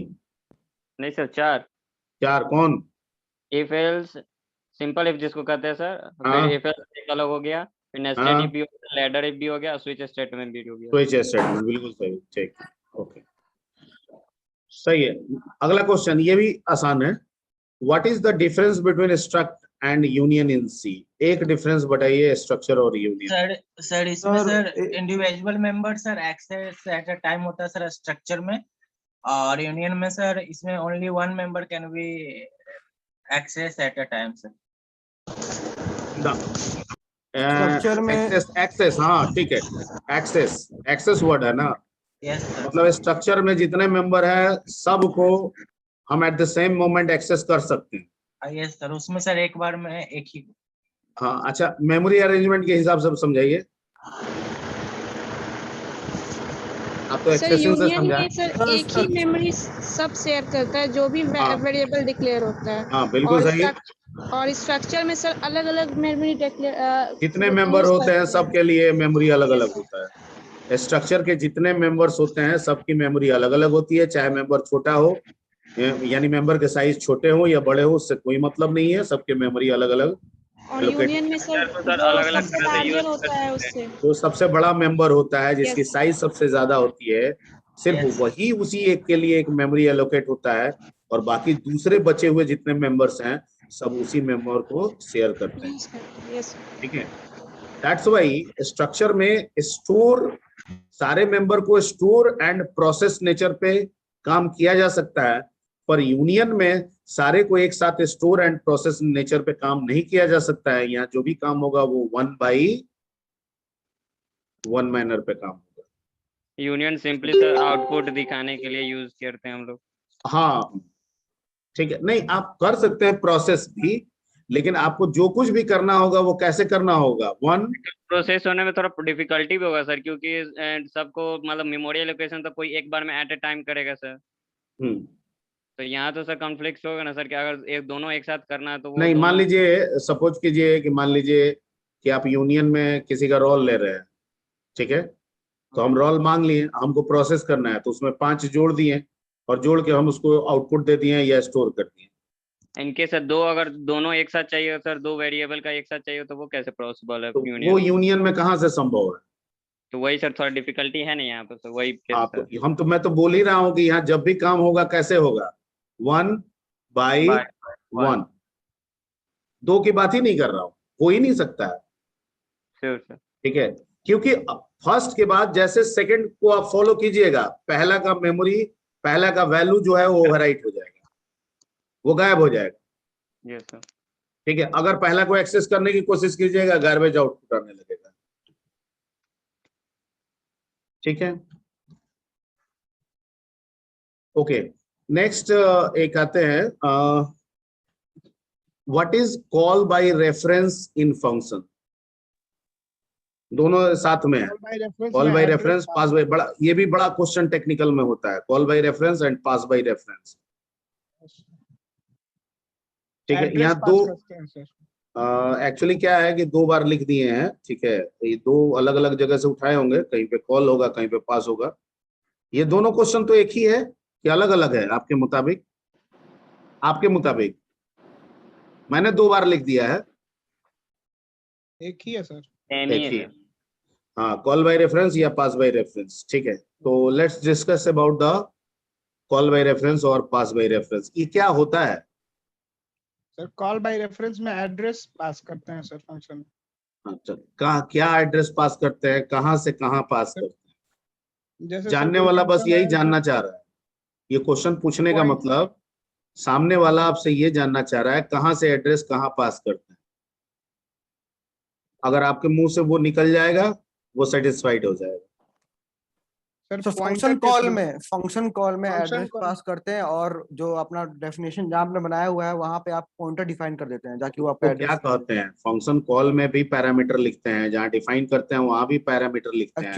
नहीं सर, चार कौन? इफ एल्स, सिंपल इफ जिसको कहते हैं सर, हाँ। फिर इफ एल्स एक अलग हो गया, फिर नेस्टेड हाँ। इफ भी हो गया, लैडर इफ भी हो गया, स्विच स्टेटमेंट भी हो गया। स्विच स्टेटमेंट, बिल्कुल सही, ठीक, ओके, सही है। अगला क्वेश्चन ये भी आसान है, what is the difference between struct and union in C? एक डिफरेंस बताइए स्ट्रक्चर और यूनियन। सर इसमें sir, sir individual member sir access at a time होता है सर स्ट्रक्चर में, और यूनियन में सर इसमें only one member can be access at a time sir. Structure में एक्सेस, हाँ ठीक है, एक्सेस वर्ड है ना, यस सर। मतलब स्ट्रक्चर में जितने मेंबर है सबको हम at the same moment access कर सकते हैं। यस सर, उसमें सर एक बार में एक ही। हाँ अच्छा, मेमोरी अरेंजमेंट के हिसाब से समझाइए। आप तो सर एक्सेसिंग से यूनियन समझा। में सर एक ही मेमोरी सब शेयर करता है, जो भी हाँ। वेरिएबल डिक्लेयर होता है। हाँ बिल्कुल सही है। और स्ट्रक्चर में सर अलग अलग मेमोरी जितने मेंबर होते हैं सबके लिए मेमोरी अलग अलग होता है। स्ट्रक्चर के जितने मेंबर्स होते हैं सबकी मेमोरी अलग अलग होती है, चाहे मेंबर छोटा हो, यानी मेंबर के साइज छोटे हो या बड़े हो, उससे कोई मतलब नहीं है, सबके मेमोरी अलग अलग। और यूनियन में सर जो अलग-अलग सबसे तरह से यूज लार्जर कर होता है सकते हैं। उससे जो सबसे बड़ा मेंबर होता है, जिसकी Yes. साइज सबसे ज्यादा होती है, सिर्फ Yes. वही उसी एक के लिए एक मेमोरी एलोकेट होता है, और बाकी दूसरे बचे हुए जितने मेंबर्स हैं सब उसी मेंबर को शेयर करते हैं। यस ठीक है, दैट्स व्हाई स्ट्रक्चर में स्टोर, सारे मेंबर को स्टोर एंड प्रोसेस नेचर पे काम किया जा सकता है, पर यूनियन में सारे को एक साथ स्टोर एंड प्रोसेस नेचर पे काम नहीं किया जा सकता है। यहाँ जो भी काम होगा वो 1 बाई 1 मैनर पे काम होगा। यूनियन सिंपली सर आउटपुट दिखाने के लिए यूज करते हैं हम लोग। हाँ ठीक है, नहीं आप कर सकते हैं प्रोसेस भी, लेकिन आपको जो कुछ भी करना होगा वो कैसे करना होगा, प्रोसेस होने में थोड़ा डिफिकल्टी भी होगा सर, क्योंकि सबको मतलब मेमोरी एलोकेशन तो कोई एक बार में एट ए टाइम करेगा सर। तो यहाँ तो सर कॉन्फ्लिक्ट होगा ना सर, कि अगर एक दोनों एक साथ करना है तो वो नहीं, मान दोनों... लीजिए सपोज कीजिए कि मान लीजिए कि आप यूनियन में किसी का रोल ले रहे हैं, ठीक है, तो हम रोल मांग लिए, हमको प्रोसेस करना है, तो उसमें 5 जोड़ दिए और जोड़ के हम उसको आउटपुट दे दिए या स्टोर कर दिए। इनके सर दो, अगर दोनों एक साथ चाहिए सर, दो वेरिएबल का एक साथ चाहिए, तो वो कैसे पॉसिबल है? तो वो यूनियन में कहाँ से संभव है? तो वही सर थोड़ा डिफिकल्टी है ना यहाँ पे, तो वही मैं तो बोल ही रहा हूँ कि यहाँ जब भी काम होगा कैसे होगा, 1/1। 2 की बात ही नहीं कर रहा हूं, हो ही नहीं सकता है। Sure sir. ठीक है, क्योंकि फर्स्ट के बाद जैसे सेकंड को आप फॉलो कीजिएगा, पहला का मेमोरी, पहला का वैल्यू जो है वो ओवरराइट हो जाएगा, वो गायब हो जाएगा। Yes sir. ठीक है, अगर पहला को एक्सेस करने की कोशिश कीजिएगा, गार्बेज आउटपुट आने लगेगा। ठीक है, ओके। नेक्स्ट एक आते हैं, what is call by reference in function. दोनों साथ में है, call by reference, pass by, बड़ा ये भी बड़ा क्वेश्चन टेक्निकल में होता है, call by reference and pass by reference. ठीक है, यहाँ दो एक्चुअली क्या है कि 2 बार लिख दिए हैं। ठीक है, ये 2 अलग अलग जगह से उठाए होंगे, कहीं पे कॉल होगा, कहीं पे पास होगा। ये दोनों क्वेश्चन तो एक ही है कि अलग अलग है आपके मुताबिक? आपके मुताबिक मैंने 2 बार लिख दिया है। एक ही है सर। सेम ही एक ही है है, हाँ, कॉल बाय रेफरेंस या पास बाय रेफरेंस। ठीक है, तो let's discuss about the call by reference और पास बाय रेफरेंस। ये क्या होता है सर? कॉल बाय रेफरेंस में एड्रेस पास करते हैं सर फंक्शन। अच्छा, कहाँ क्या एड्रेस पास करते हैं, कहाँ से कहाँ पास करते हैं? जैसे जानने वाला बस यही जानना चाह रहा है, ये क्वेश्चन पूछने का मतलब सामने वाला आपसे ये जानना चाह रहा है कहाँ से एड्रेस कहाँ पास करते हैं। अगर आपके मुंह से वो निकल जाएगा, वो सेटिस्फाइड हो जाएगा। तो फंक्शन कॉल में एड्रेस पास करते हैं, और जो अपना डेफिनेशन जहाँ आपने बनाया हुआ है वहां पे आप पॉइंटर डिफाइन कर देते हैं, जाकि वो आपका क्या कहते हैं, फंक्शन कॉल में भी पैरामीटर लिखते हैं, जहाँ डिफाइन करते हैं वहां भी पैरामीटर लिखते हैं।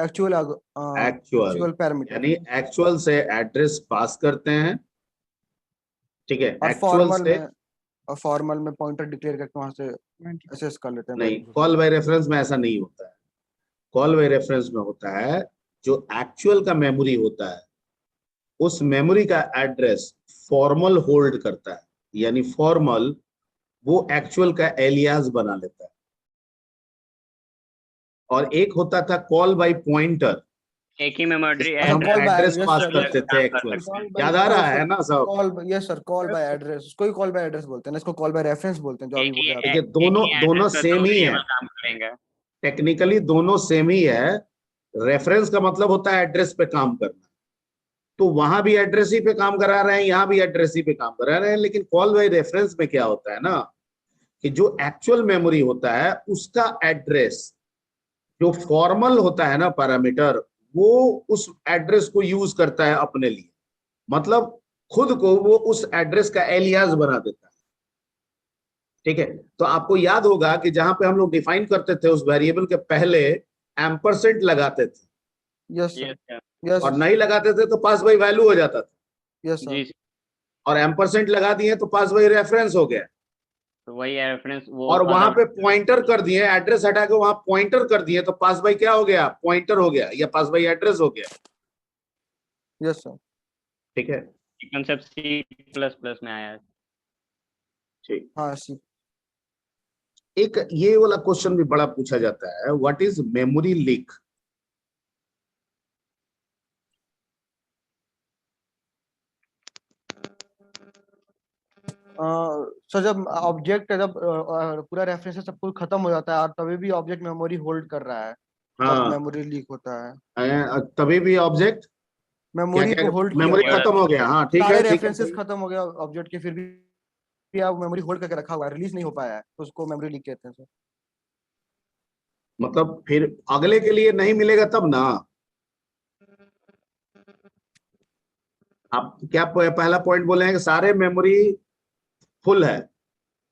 एक्चुअल पैरामीटर, यानी एक्चुअल से एड्रेस पास करते हैं। ठीक है, और एक्चुअल से, और फॉर्मल में पॉइंटर डिक्लेयर करके वहां से एसेस कर लेते हैं। नहीं, कॉल बाय रेफरेंस में ऐसा नहीं होता है। कॉल बाय रेफरेंस में होता है जो एक्चुअल का मेमोरी होता है, उस मेमोरी का एड्रेस फॉर्मल होल्ड करता है, यानी फॉर्मल वो एक्चुअल का एलियास बना लेता है। और एक होता था कॉल बाय पॉइंटर, एक ही मेमोरी एड्रेस पास करते थे एक्चुअल। याद आ रहा है ना सब? Yes sir, call by address, उसको ही कॉल बाय एड्रेस बोलते हैं ना, इसको कॉल बाय रेफरेंस बोलते हैं, जो अभी बोले देखिए दोनों सेम ही है, टेक्निकली दोनों सेम ही है। रेफरेंस का मतलब होता है एड्रेस पे काम करना, तो वहां भी एड्रेस ही पे काम करा रहे हैं, यहाँ भी एड्रेस ही पे काम करा रहे हैं। लेकिन कॉल बाय रेफरेंस में क्या होता है ना, कि जो एक्चुअल मेमोरी होता है उसका एड्रेस, जो फॉर्मल होता है ना पैरामीटर, वो उस एड्रेस को यूज करता है अपने लिए, मतलब खुद को वो उस एड्रेस का एलियास बना देता है। ठीक है, तो आपको याद होगा कि जहां पे हम लोग डिफाइन करते थे उस वेरिएबल के पहले एम्परसेंट लगाते थे, यस, और नहीं लगाते थे तो पास बाय वैल्यू हो जाता था। यस सर, और एम्परसेंट लगा दिए तो पास बाय रेफरेंस हो गया, तो वही रेफरेंस वो, और वहां पे पॉइंटर कर दिए, एड्रेस हटा के वहां पॉइंटर कर दिए, तो पास बाय क्या हो गया, पॉइंटर हो गया, या पास बाय एड्रेस हो गया। यस सर, ठीक है, कांसेप्ट C++ में आया है। ठीक। हाँ सी। एक ये वाला क्वेश्चन भी बड़ा पूछा जाता है, what is memory leak. Sir जब ऑब्जेक्ट, जब पूरा रेफरेंस सब कुछ खत्म हो जाता है और तभी भी ऑब्जेक्ट मेमोरी होल्ड कर रहा है, तब मेमोरी लीक होता है। तभी भी ऑब्जेक्ट मेमोरी को होल्ड किया, मेमोरी खत्म हो गया। हाँ ठीक है, सारे रेफरेंसेस खत्म हो गया ऑब्जेक्ट के, फिर भी आप मेमोरी होल्ड करके रखा हुआ है, रिलीज नहीं हो पाया है, तो उसको मेमोरी लीक कहते हैं सर। मतलब फिर अगले के लिए नहीं मिलेगा तब ना। आप क्या पहला पॉइंट बोले हैं कि सारे मेमोरी फुल है?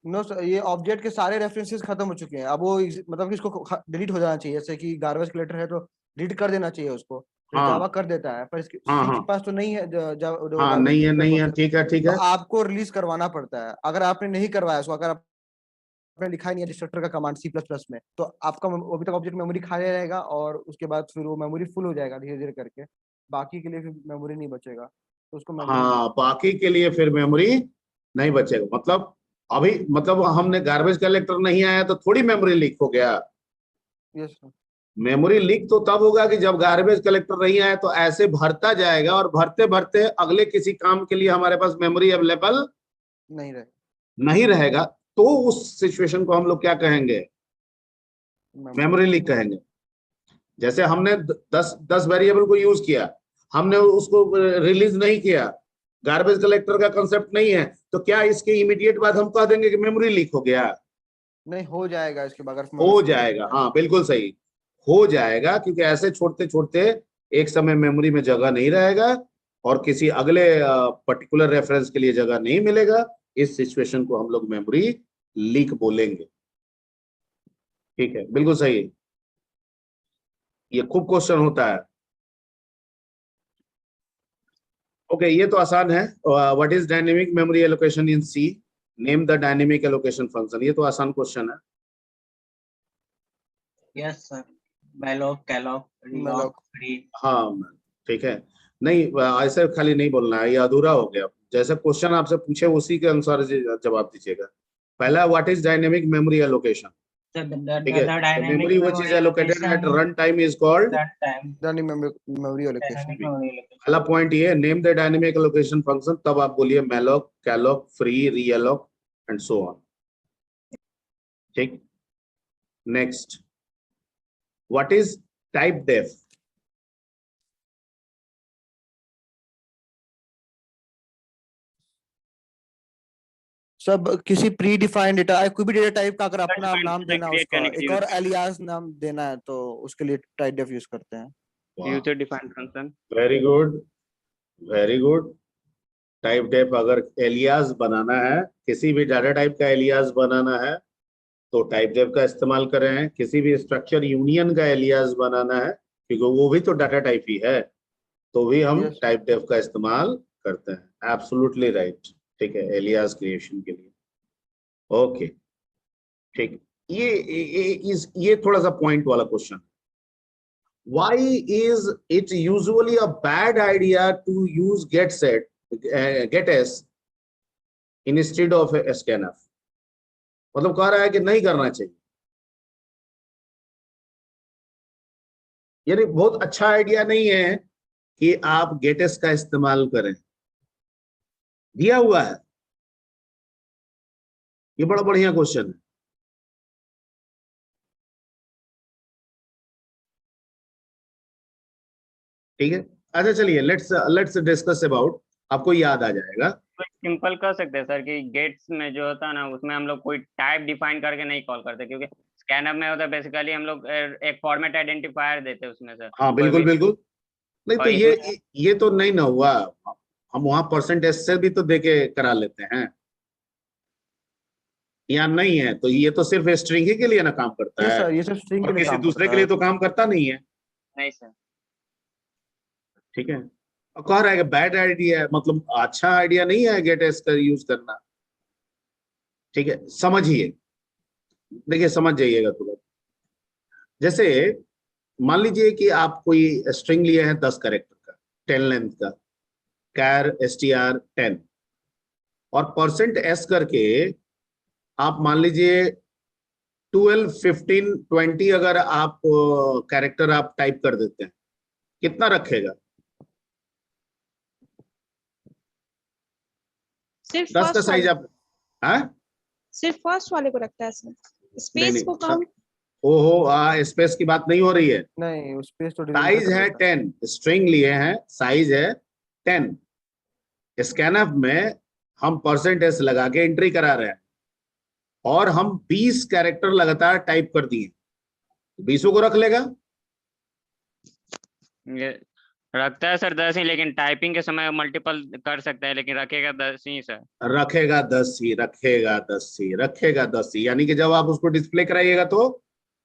नो सर, ये ऑब्जेक्ट के सारे रेफरेंसेस खत्म हो चुके हैं, अब वो मतलब कि इसको डिलीट हो जाना चाहिए, जैसे कि गार्बेज कलेक्टर है तो डिलीट कर देना चाहिए उसको, जावा कर देता है, पर इसके के पास तो नहीं है, नहीं है, ठीक है, ठीक है। तो आपको रिलीज करवाना पड़ता है। अगर आपने नहीं करवाया उसको, अगर आपने लिखा ही नहीं है डिस्ट्रक्टर का कमांड C++ में, तो आपका अभी तक ऑब्जेक्ट मेमोरी खाली रहेगा, और उसके बाद फिर वो मेमोरी फुल हो जाएगा धीरे धीरे करके, बाकी के लिए फिर मेमोरी नहीं बचेगा, तो उसको बाकी के लिए फिर मेमोरी नहीं बचेगा। मतलब अभी, मतलब हमने गार्बेज कलेक्टर नहीं आया तो थोड़ी मेमोरी लीक हो गया। यस सर, मेमोरी लीक तो तब होगा कि जब गार्बेज कलेक्टर नहीं आए, तो ऐसे भरता जाएगा और भरते भरते अगले किसी काम के लिए हमारे पास मेमोरी अवेलेबल नहीं रहेगा, तो उस सिचुएशन को हम लोग क्या कहेंगे? मेमोरी लीक कहेंगे। जैसे हमने 10 वेरिएबल को यूज किया, हमने उसको रिलीज नहीं किया, गार्बेज कलेक्टर का कंसेप्ट नहीं है, तो क्या इसके इमीडिएट बाद हम कह देंगे कि मेमोरी लीक हो गया? नहीं, हो जाएगा इसके बगैर। हो जाएगा, हाँ बिल्कुल सही, हो जाएगा, क्योंकि ऐसे छोड़ते छोड़ते एक समय मेमोरी में जगह नहीं रहेगा और किसी अगले पर्टिकुलर रेफरेंस के लिए जगह नहीं मिलेगा। इस सिचुएशन को हम लोग मेमोरी लीक बोलेंगे। ठीक है, बिल्कुल सही। ये खूब क्वेश्चन होता है। ओके, ये तो आसान है। What is dynamic memory allocation in C? Name the dynamic allocation function. ये तो आसान क्वेश्चन है। Yes sir, malloc, calloc, realloc, free. हाँ ठीक है, नहीं ऐसे खाली नहीं बोलना है, ये अधूरा हो गया। जैसे क्वेश्चन आपसे पूछे उसी के अनुसार जवाब दीजिएगा। पहला, what is dynamic memory allocation? ठीक है, memory which is allocated at run time is called memory allocation. पहला पॉइंट ये, name the dynamic allocation function, तब आप बोलिए malloc, calloc, free, realloc and so on. ठीक, next, what is typedef? सब किसी प्री डिफाइंड डेटा, कोई भी डेटा टाइप का अगर अपना नाम देना है, उसका एक और एलियास नाम देना है, तो उसके लिए टाइप डेफ यूज करते हैं। User defined function. Very good, very good. Typedef अगर एलियास बनाना है, किसी भी डाटा टाइप का एलियास बनाना है, तो टाइप डेफ का इस्तेमाल करें। किसी भी स्ट्रक्चर यूनियन का एलियास बनाना है, क्योंकि वो भी तो डाटा टाइप ही है, तो भी हम टाइप डेफ का इस्तेमाल करते हैं। Absolutely right. ठीक है, एलियास क्रिएशन के लिए। ओके, ठीक। ये थोड़ा सा पॉइंट वाला question. Why is it usually a bad idea to use getS instead of scanf? मतलब कह रहा है कि नहीं करना चाहिए, यानी बहुत अच्छा आइडिया नहीं है कि आप getS का इस्तेमाल करें। दिया हुआ है, ये बड़ा बढ़िया क्वेश्चन है। ठीक है, अच्छा चलिए, लेट्स डिस्कस अबाउट, आपको याद आ जाएगा। सिंपल कर सकते हैं सर कि गेट्स में जो होता है ना, उसमें हम लोग कोई टाइप डिफाइन करके नहीं कॉल करते, क्योंकि स्कैनर में होता है बेसिकली हम लोग एक फॉर्मेट आइडेंटिफायर देते हैं उसमें सर। हाँ बिल्कुल बिल्कुल। नहीं तो ये तो नहीं ना हुआ, हम वहां %s से भी तो देके करा लेते हैं, या नहीं है? तो ये तो सिर्फ स्ट्रिंग ही के लिए ना काम करता है सर, ये सब स्ट्रिंग के लिए किसी काम दूसरे करता के लिए तो काम करता नहीं है। नहीं सर। ठीक है, और कह रहा है कि बैड आइडिया है, मतलब अच्छा आइडिया नहीं है getS का यूज करना। ठीक है, समझिए, देखिए समझ जाइएगा थोड़ा। जैसे मान लीजिए कि आप कोई स्ट्रिंग लिए हैं 10 कैरेक्टर का, 10 लेंथ का, कैर str 10, और %s करके आप मान लीजिए 12, 15, 20 अगर आप कैरेक्टर आप टाइप कर देते हैं, कितना रखेगा? सिर्फ 10 का साइज आप, हाँ सिर्फ फर्स्ट वाले को रखता है सर, स्पेस को काउंट। ओहो, स्पेस की बात नहीं हो रही है। नहीं, स्पेस तो साइज है 10, स्ट्रिंग लिए हैं, साइज है 10, स्कैनफ में हम %s लगा के एंट्री करा रहे हैं, और हम 20 कैरेक्टर लगातार टाइप कर दिए, 20 को रख लेगा? ये रखता है सर 10 ही, लेकिन टाइपिंग के समय मल्टीपल कर सकता है, लेकिन रखेगा 10 ही सर। रखेगा 10 ही, रखेगा 10 ही, रखेगा 10 ही, यानी कि जब आप उसको डिस्प्ले कराइएगा तो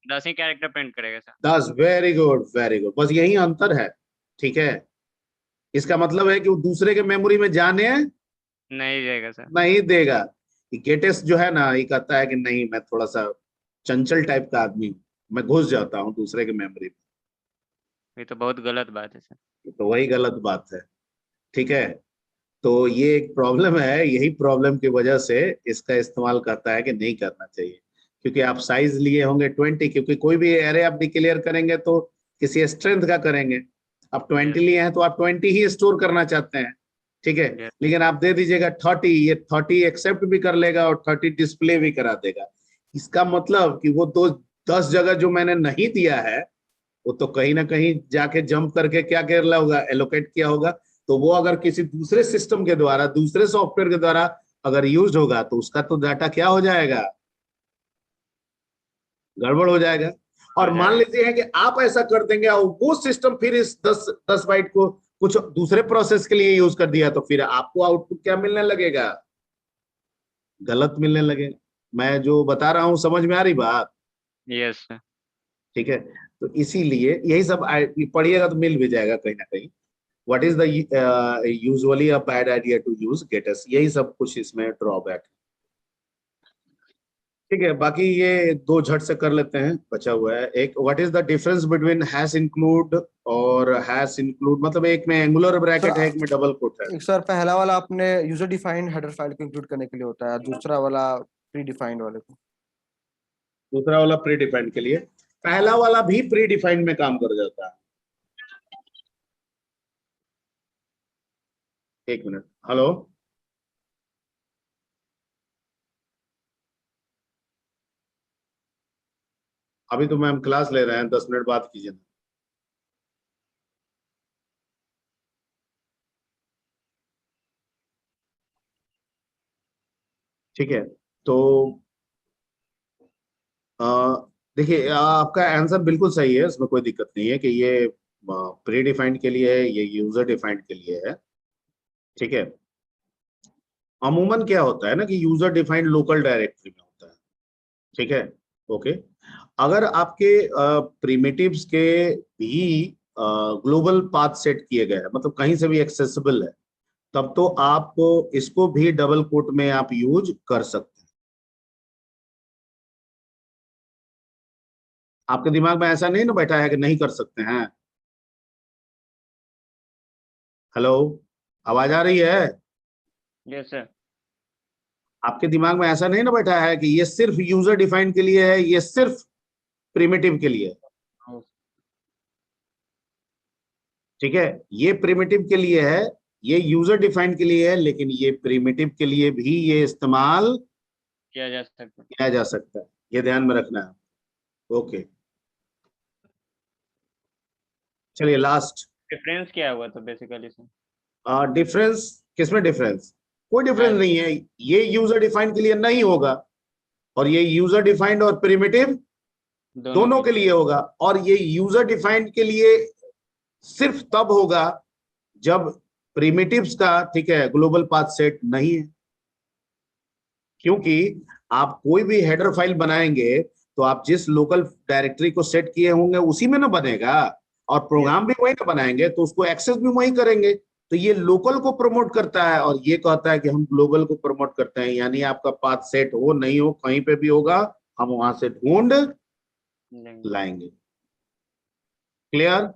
10 ही कैरेक्टर प्रिंट करेगा sir. 10। Very good, very good, बस यही अंतर है। ठीक है, इसका मतलब है कि वो दूसरे के मेमोरी में जाने नहीं देगा सर। नहीं देगा। getS जो है ना, ये कहता है कि नहीं, मैं थोड़ा सा चंचल टाइप का आदमी हूँ, मैं घुस जाता हूँ दूसरे के मेमोरी में। ये तो बहुत गलत बात है सर। तो वही गलत बात है। ठीक है, तो ये एक प्रॉब्लम है, यही प्रॉब्लम की वजह से इसका इस्तेमाल करता है कि नहीं करना चाहिए, क्योंकि आप साइज लिए होंगे 20, क्योंकि कोई भी एरे आप डिक्लेयर करेंगे तो किसी स्ट्रेंथ का करेंगे। आप 20 लिए हैं तो आप 20 ही स्टोर करना चाहते हैं, ठीक है। Yes. लेकिन आप दे दीजिएगा 30, ये 30 एक्सेप्ट भी कर लेगा और 30 डिस्प्ले भी करा देगा। इसका मतलब कि वो तो 10 जगह जो मैंने नहीं दिया है वो तो कहीं ना कहीं जाके जंप करके क्या कर रहा होगा, एलोकेट किया होगा। तो वो अगर किसी दूसरे सिस्टम के द्वारा, दूसरे सॉफ्टवेयर के द्वारा अगर यूज होगा तो उसका तो डाटा क्या हो जाएगा, गड़बड़ हो जाएगा। और मान लीजिए है कि आप ऐसा कर देंगे और वो सिस्टम फिर इस 10 बाइट को कुछ दूसरे प्रोसेस के लिए यूज कर दिया, तो फिर आपको आउटपुट क्या मिलने लगेगा, गलत मिलने लगेगा। मैं जो बता रहा हूं समझ में आ रही बात? Yes sir. ठीक है, तो इसीलिए यही सब पढ़िएगा तो मिल भी जाएगा कहीं ना कहीं। What is the usually a bad idea to use gets, यही सब कुछ इसमें ड्रॉबैक है। ठीक है, बाकी ये दो झट से कर लेते हैं, बचा हुआ है एक। What is the difference between hash include और हैश इंक्लूड, मतलब एक में एंगुलर ब्रैकेट है, एक में डबल कोट है। सर पहला वाला अपने यूजर डिफाइंड हेडर फाइल को इंक्लूड करने के लिए होता है, दूसरा वाला प्री डिफाइंड वाले को। दूसरा वाला प्री डिफाइंड के लिए, पहला वाला भी प्री डिफाइंड में काम कर जाता है। एक मिनट, हेलो, अभी तो मैम क्लास ले रहे हैं, 10 मिनट बात कीजिए ना। ठीक है, तो देखिए आपका आंसर बिल्कुल सही है, इसमें कोई दिक्कत नहीं है कि ये प्री डिफाइंड के लिए है, ये यूजर डिफाइंड के लिए है। ठीक है, अमूमन क्या होता है ना कि यूजर डिफाइंड लोकल डायरेक्टरी में होता है। ठीक है, ओके। अगर आपके प्रिमिटिव्स के भी ग्लोबल पाथ सेट किए गए हैं, मतलब कहीं से भी एक्सेसिबल है, तब तो आप इसको भी डबल कोट में आप यूज कर सकते हैं। आपके दिमाग में ऐसा नहीं ना बैठा है कि नहीं कर सकते हैं? हेलो, आवाज आ रही है? Yes sir. आपके दिमाग में ऐसा नहीं ना बैठा है कि ये सिर्फ यूजर डिफाइंड के लिए है, ये सिर्फ प्रिमिटिव के लिए है? ठीक है, ये प्रिमिटिव के लिए है, ये यूजर डिफाइंड के लिए है, लेकिन ये प्रिमिटिव के लिए भी ये इस्तेमाल किया जा सकता है, ये ध्यान में रखना है। ओके, चलिए लास्ट। डिफरेंस क्या हुआ तो बेसिकली सर? डिफरेंस किसमें? डिफरेंस कोई डिफरेंस नहीं है, ये यूजर डिफाइंड के लिए नहीं होगा और ये यूजर डिफाइंड और प्रिमिटिव दोनों के लिए होगा। और ये यूजर डिफाइंड के लिए सिर्फ तब होगा जब प्रिमिटिव्स का, ठीक है, ग्लोबल पाथ सेट नहीं है। क्योंकि आप कोई भी हेडर फाइल बनाएंगे तो आप जिस लोकल डायरेक्टरी को सेट किए होंगे उसी में ना बनेगा, और प्रोग्राम भी वही ना बनाएंगे तो उसको एक्सेस भी वही करेंगे। तो ये लोकल को प्रमोट करता है और ये कहता है कि हम ग्लोबल को प्रमोट करते हैं, यानी आपका पाथ सेट हो नहीं हो कहीं पे भी होगा, हम वहां से ढूंढ लाएंगे। क्लियर?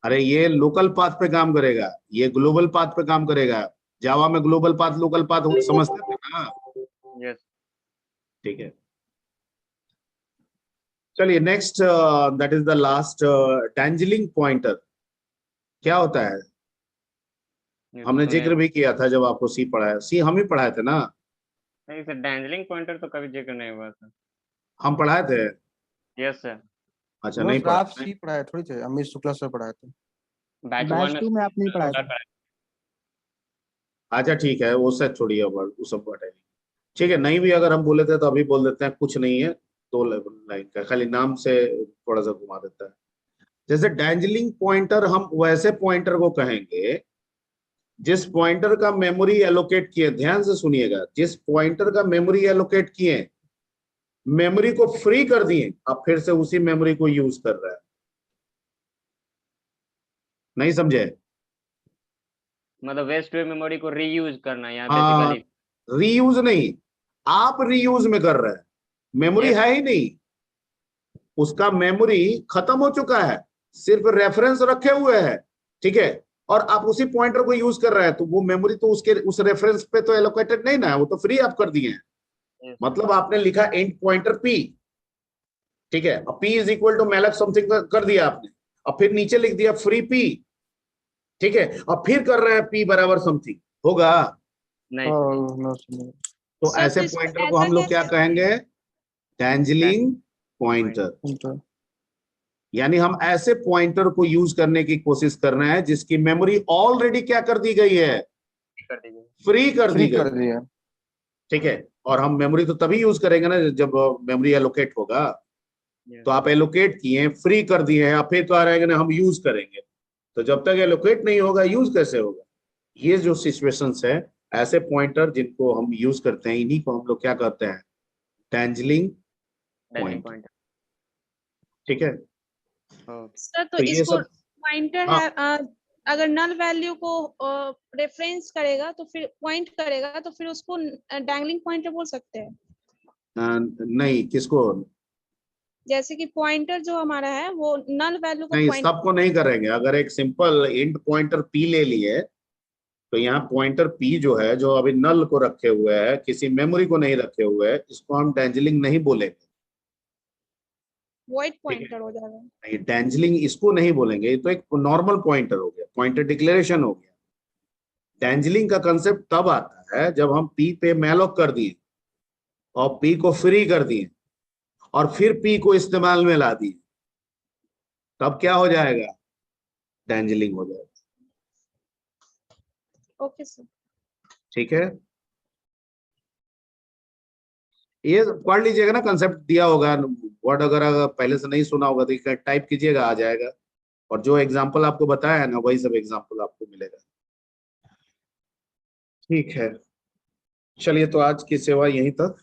अरे ये लोकल पाथ पे काम करेगा, ये ग्लोबल पाथ पे काम करेगा। जावा में ग्लोबल पाथ लोकल पाथ समझते थे ना? यस। ठीक है, चलिए next, that is the last, dangling pointer क्या होता है? हमने जिक्र भी किया था जब आपको सी पढ़ाया, सी हम ही पढ़ाए थे ना? नहीं सर, डैंजलिंग पॉइंटर तो कभी जिक्र नहीं हुआ सर। हम पढ़ाए थे? Yes sir. अच्छा, नहीं पढ़ा? आप सी पढ़ाए थोड़ी थे, अमित शुक्ला सर पढ़ाए थे। बैच 2 में आप नहीं पढ़ाए थे। अच्छा ठीक है, वो सब छोड़िए, वो सब हटाइए। ठीक है, नहीं भी अगर हम बोले थे तो अभी बोल देते हैं, कुछ नहीं है, 2 लाइन का, खाली नाम से थोड़ा सा घुमा देता है। जैसे डैंजलिंग पॉइंटर, हम वैसे पॉइंटर को कहेंगे जिस पॉइंटर का मेमोरी एलोकेट किए, ध्यान से सुनिएगा, जिस पॉइंटर का मेमोरी एलोकेट किए, मेमोरी को फ्री कर दिए, अब फिर से उसी मेमोरी को यूज कर रहा है। नहीं समझे? मतलब वेस्ट मेमोरी को रीयूज करना यहाँ हाँ, बेसिकली। रीयूज नहीं, आप रीयूज में कर रहे हैं, मेमोरी है ही नहीं, उसका मेमोरी खत्म हो चुका है, सिर्फ रेफरेंस रखे हुए हैं, ठीक है, और आप उसी पॉइंटर को यूज कर रहे हैं, तो वो मेमोरी तो उसके उस रेफरेंस पे तो एलोकेटेड नहीं ना है, वो तो फ्री आप कर दिए हैं। मतलब आपने लिखा एंड पॉइंटर p, ठीक है, अब p is equal to malloc something कर दिया आपने, अब फिर नीचे लिख दिया फ्री p, ठीक है, अब फिर कर रहे हैं p बराबर समथिंग, होगा? नहीं sir, तो सर, ऐसे तो इसको पॉइंटर को ऐसा हम लोग क्या कैसे- कहेंगे? डैंजलिंग पॉइंटर। यानी हम ऐसे पॉइंटर को यूज करने की कोशिश कर रहे हैं जिसकी मेमोरी ऑलरेडी क्या कर दी गई है? कर दीजिए। फ्री कर दी कर गई, दिया। ठीक है। और हम मेमोरी तो तभी यूज करेंगे ना जब मेमोरी एलोकेट होगा। तो आप एलोकेट किए, फ्री कर दिए हैं, आप फिर कह रहे हैं ना हम यूज करेंगे, तो जब तक एलोकेट नहीं होगा यूज कैसे होगा? ये जो सिचुएशंस है, ऐसे पॉइंटर जिनको हम यूज करते हैं, इन्हीं को हम लोग क्या कहते हैं? डैंजलिंग पॉइंटर, ठीक है। सर, तो तो ये इसको सब पॉइंटर हाँ, है, अगर नल वैल्यू को रेफरेंस करेगा तो फिर पॉइंट करेगा तो फिर उसको डैंगलिंग पॉइंटर बोल सकते हैं। नहीं, किसको? जैसे कि पॉइंटर जो हमारा है वो नल वैल्यू को नहीं, पॉइंट सबको नहीं करेंगे। अगर एक सिंपल इंट पॉइंटर p ले लिए, तो यहाँ पॉइंटर p जो है, जो अभी नल को रखे हुए है, किसी मेमोरी को नहीं रखे हुए है, इसको हम डैंजलिंग नहीं बोलेंगे, वॉइड ठीक है। पॉइंटर हो जाएगा। नहीं, डैंजलिंग इसको नहीं बोलेंगे, ये तो एक नॉर्मल पॉइंटर हो गया, पॉइंटर डिक्लेरेशन हो गया। डैंजलिंग का कंसेप्ट तब आता है जब हम p पे मैलोक कर दिए और p को फ्री कर दिए और फिर p को इस्तेमाल में ला दिए, तब क्या हो जाएगा? डैंजलिंग हो जाएगा, ओके सर। ठीक है। ये पढ़ लीजिएगा ना, कंसेप्ट दिया होगा वर्ड, अगर पहले से नहीं सुना होगा तो टाइप कीजिएगा, आ जाएगा। और जो एग्जांपल आपको बताया है ना, वही सब एग्जांपल आपको मिलेगा, ठीक है। चलिए, तो आज की सेवा यहीं तक।